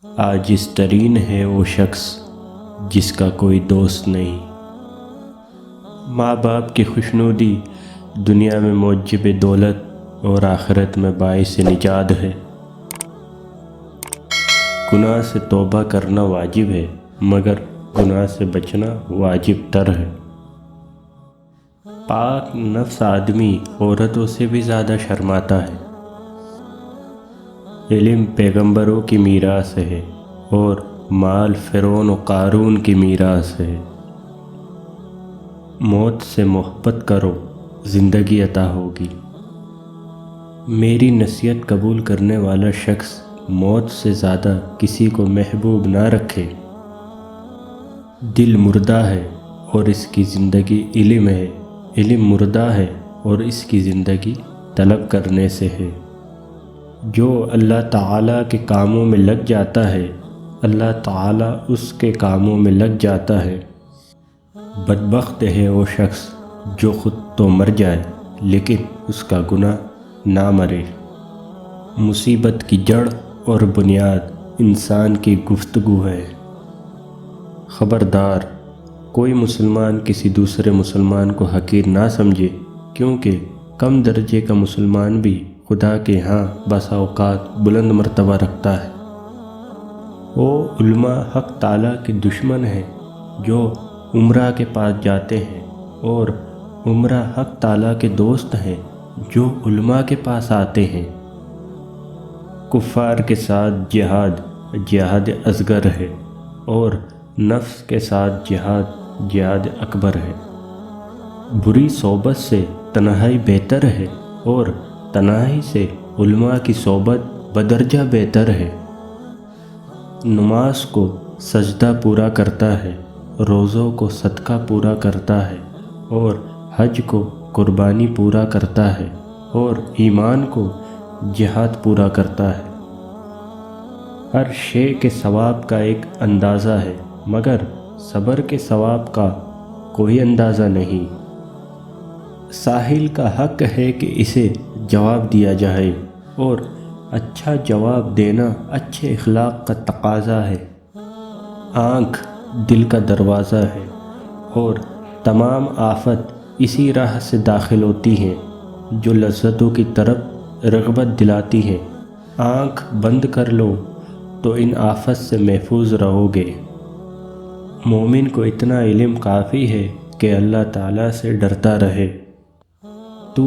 عاجز ترین ہے وہ شخص جس کا کوئی دوست نہیں۔ ماں باپ کی خوشنودی دنیا میں موجب دولت اور آخرت میں باعث نجات ہے۔ گناہ سے توبہ کرنا واجب ہے، مگر گناہ سے بچنا واجب تر ہے۔ پاک نفس آدمی عورتوں سے بھی زیادہ شرماتا ہے۔ علم پیغمبروں کی میراث ہے اور مال فرعون و قارون کی میراث ہے۔ موت سے محبت کرو، زندگی عطا ہوگی۔ میری نصیحت قبول کرنے والا شخص موت سے زیادہ کسی کو محبوب نہ رکھے۔ دل مردہ ہے اور اس کی زندگی علم ہے، علم مردہ ہے اور اس کی زندگی طلب کرنے سے ہے۔ جو اللہ تعالیٰ کے کاموں میں لگ جاتا ہے، اللہ تعالیٰ اس کے کاموں میں لگ جاتا ہے۔ بدبخت ہے وہ شخص جو خود تو مر جائے لیکن اس کا گناہ نہ مرے۔ مصیبت کی جڑ اور بنیاد انسان کی گفتگو ہے۔ خبردار، کوئی مسلمان کسی دوسرے مسلمان کو حقیر نہ سمجھے، کیونکہ کم درجے کا مسلمان بھی خدا کے ہاں بسا اوقات بلند مرتبہ رکھتا ہے۔ وہ علماء حق تعالیٰ کے دشمن ہیں جو عمرہ کے پاس جاتے ہیں، اور عمرہ حق تعالیٰ کے دوست ہیں جو علماء کے پاس آتے ہیں۔ کفار کے ساتھ جہاد جہاد اصغر ہے اور نفس کے ساتھ جہاد جہاد اکبر ہے۔ بری صحبت سے تنہائی بہتر ہے اور تنہائی سے علماء کی صحبت بدرجہ بہتر ہے۔ نماز کو سجدہ پورا کرتا ہے، روزوں کو صدقہ پورا کرتا ہے، اور حج کو قربانی پورا کرتا ہے، اور ایمان کو جہاد پورا کرتا ہے۔ ہر شے کے ثواب کا ایک اندازہ ہے، مگر صبر کے ثواب کا کوئی اندازہ نہیں۔ سائل کا حق ہے کہ اسے جواب دیا جائے، اور اچھا جواب دینا اچھے اخلاق کا تقاضا ہے۔ آنکھ دل کا دروازہ ہے اور تمام آفت اسی راہ سے داخل ہوتی ہیں جو لذتوں کی طرف رغبت دلاتی ہیں۔ آنکھ بند کر لو تو ان آفت سے محفوظ رہو گے۔ مومن کو اتنا علم کافی ہے کہ اللہ تعالیٰ سے ڈرتا رہے۔ تو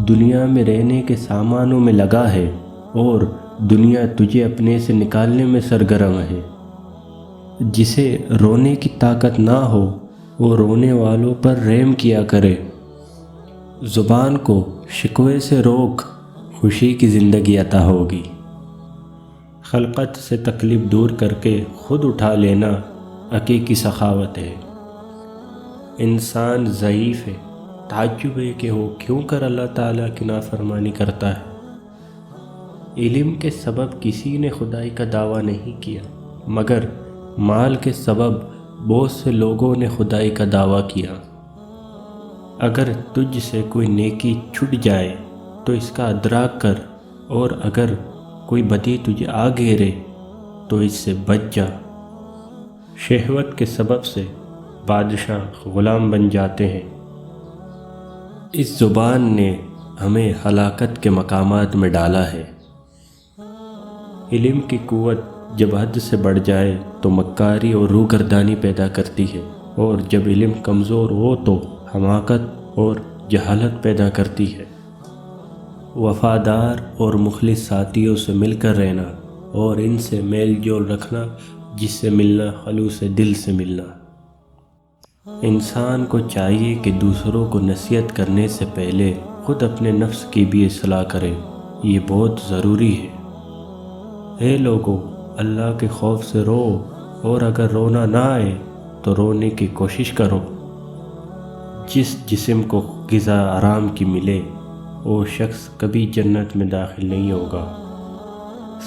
دنیا میں رہنے کے سامانوں میں لگا ہے اور دنیا تجھے اپنے سے نکالنے میں سرگرم ہے۔ جسے رونے کی طاقت نہ ہو وہ رونے والوں پر رحم کیا کرے۔ زبان کو شکوے سے روک، خوشی کی زندگی عطا ہوگی۔ خلقت سے تکلیف دور کر کے خود اٹھا لینا حقیقی سخاوت ہے۔ انسان ضعیف ہے، تعجب ہے کہ وہ کیوں کر اللہ تعالیٰ کی نافرمانی کرتا ہے۔ علم کے سبب کسی نے خدائی کا دعویٰ نہیں کیا، مگر مال کے سبب بہت سے لوگوں نے خدائی کا دعویٰ کیا۔ اگر تجھ سے کوئی نیکی چھٹ جائے تو اس کا ادراک کر، اور اگر کوئی بدی تجھے آ گھیرے تو اس سے بچ جا۔ شہوت کے سبب سے بادشاہ غلام بن جاتے ہیں۔ اس زبان نے ہمیں ہلاکت کے مقامات میں ڈالا ہے۔ علم کی قوت جب حد سے بڑھ جائے تو مکاری اور روگردانی پیدا کرتی ہے، اور جب علم کمزور ہو تو حماقت اور جہالت پیدا کرتی ہے۔ وفادار اور مخلص ساتھیوں سے مل کر رہنا اور ان سے میل جول رکھنا، جس سے ملنا خلوص دل سے ملنا۔ انسان کو چاہیے کہ دوسروں کو نصیحت کرنے سے پہلے خود اپنے نفس کی بھی اصلاح کرے، یہ بہت ضروری ہے۔ اے لوگو، اللہ کے خوف سے رو، اور اگر رونا نہ آئے تو رونے کی کوشش کرو۔ جس جسم کو غذا آرام کی ملے وہ شخص کبھی جنت میں داخل نہیں ہوگا۔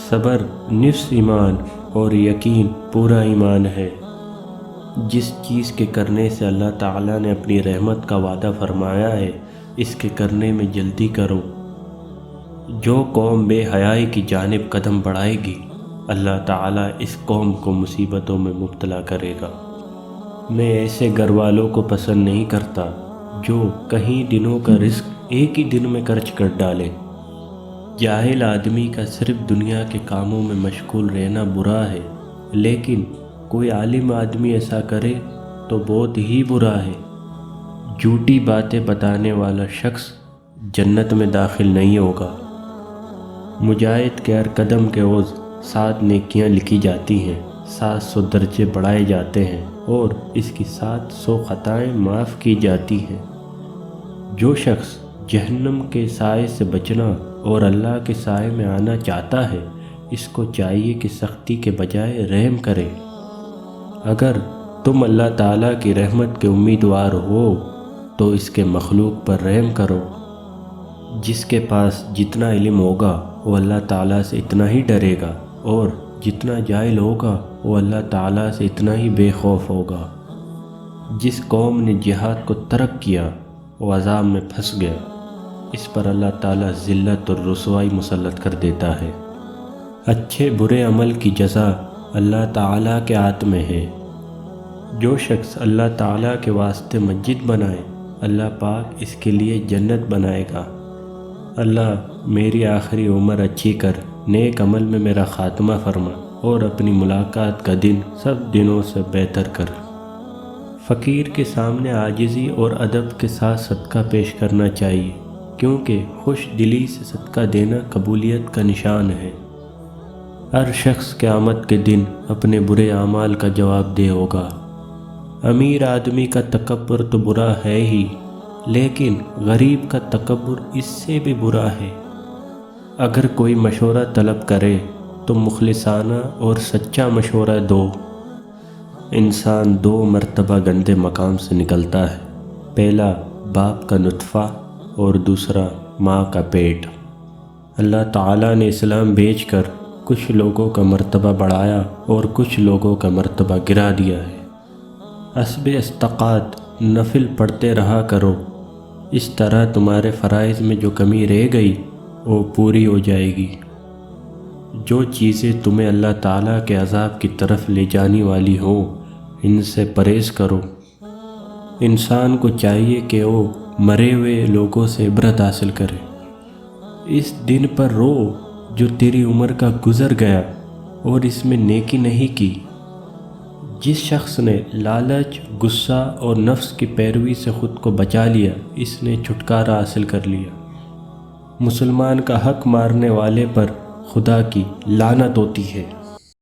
صبر نصف ایمان اور یقین پورا ایمان ہے۔ جس چیز کے کرنے سے اللہ تعالیٰ نے اپنی رحمت کا وعدہ فرمایا ہے، اس کے کرنے میں جلدی کرو۔ جو قوم بے حیائی کی جانب قدم بڑھائے گی اللہ تعالیٰ اس قوم کو مصیبتوں میں مبتلا کرے گا۔ میں ایسے گھر والوں کو پسند نہیں کرتا جو کہیں دنوں کا رزق ایک ہی دن میں خرچ کر ڈالے۔ جاہل آدمی کا صرف دنیا کے کاموں میں مشغول رہنا برا ہے، لیکن کوئی عالم آدمی ایسا کرے تو بہت ہی برا ہے۔ جھوٹی باتیں بتانے والا شخص جنت میں داخل نہیں ہوگا۔ مجاہد کے ہر قدم کے عوض 7 نیکیاں لکھی جاتی ہیں، 700 درجے بڑھائے جاتے ہیں اور اس کی 700 خطائیں معاف کی جاتی ہیں۔ جو شخص جہنم کے سائے سے بچنا اور اللہ کے سائے میں آنا چاہتا ہے، اس کو چاہیے کہ سختی کے بجائے رحم کرے۔ اگر تم اللہ تعالیٰ کی رحمت کے امیدوار ہو تو اس کے مخلوق پر رحم کرو۔ جس کے پاس جتنا علم ہوگا وہ اللہ تعالیٰ سے اتنا ہی ڈرے گا، اور جتنا جاہل ہوگا وہ اللہ تعالیٰ سے اتنا ہی بے خوف ہوگا۔ جس قوم نے جہاد کو ترک کیا وہ عذاب میں پھنس گیا، اس پر اللہ تعالیٰ ذلت اور رسوائی مسلط کر دیتا ہے۔ اچھے برے عمل کی جزا اللہ تعالیٰ کے ہاتھ میں ہے۔ جو شخص اللہ تعالیٰ کے واسطے مسجد بنائے، اللہ پاک اس کے لیے جنت بنائے گا۔ اللہ میری آخری عمر اچھی کر، نیک عمل میں میرا خاتمہ فرما اور اپنی ملاقات کا دن سب دنوں سے بہتر کر۔ فقیر کے سامنے عاجزی اور ادب کے ساتھ صدقہ پیش کرنا چاہیے، کیونکہ خوش دلی سے صدقہ دینا قبولیت کا نشان ہے۔ ہر شخص قیامت کے دن اپنے برے اعمال کا جواب دہ ہوگا۔ امیر آدمی کا تکبر تو برا ہے ہی، لیکن غریب کا تکبر اس سے بھی برا ہے۔ اگر کوئی مشورہ طلب کرے تو مخلصانہ اور سچا مشورہ دو۔ انسان 2 مرتبہ گندے مقام سے نکلتا ہے، پہلا باپ کا نطفہ اور دوسرا ماں کا پیٹ۔ اللہ تعالیٰ نے اسلام بھیج کر کچھ لوگوں کا مرتبہ بڑھایا اور کچھ لوگوں کا مرتبہ گرا دیا ہے۔ حسب استطاعت نفل پڑھتے رہا کرو، اس طرح تمہارے فرائض میں جو کمی رہ گئی وہ پوری ہو جائے گی۔ جو چیزیں تمہیں اللہ تعالیٰ کے عذاب کی طرف لے جانے والی ہوں، ان سے پرہیز کرو۔ انسان کو چاہیے کہ وہ مرے ہوئے لوگوں سے عبرت حاصل کرے۔ اس دن پر رو جو تیری عمر کا گزر گیا اور اس میں نیکی نہیں کی۔ جس شخص نے لالچ، غصہ اور نفس کی پیروی سے خود کو بچا لیا، اس نے چھٹکارا حاصل کر لیا۔ مسلمان کا حق مارنے والے پر خدا کی لعنت ہوتی ہے۔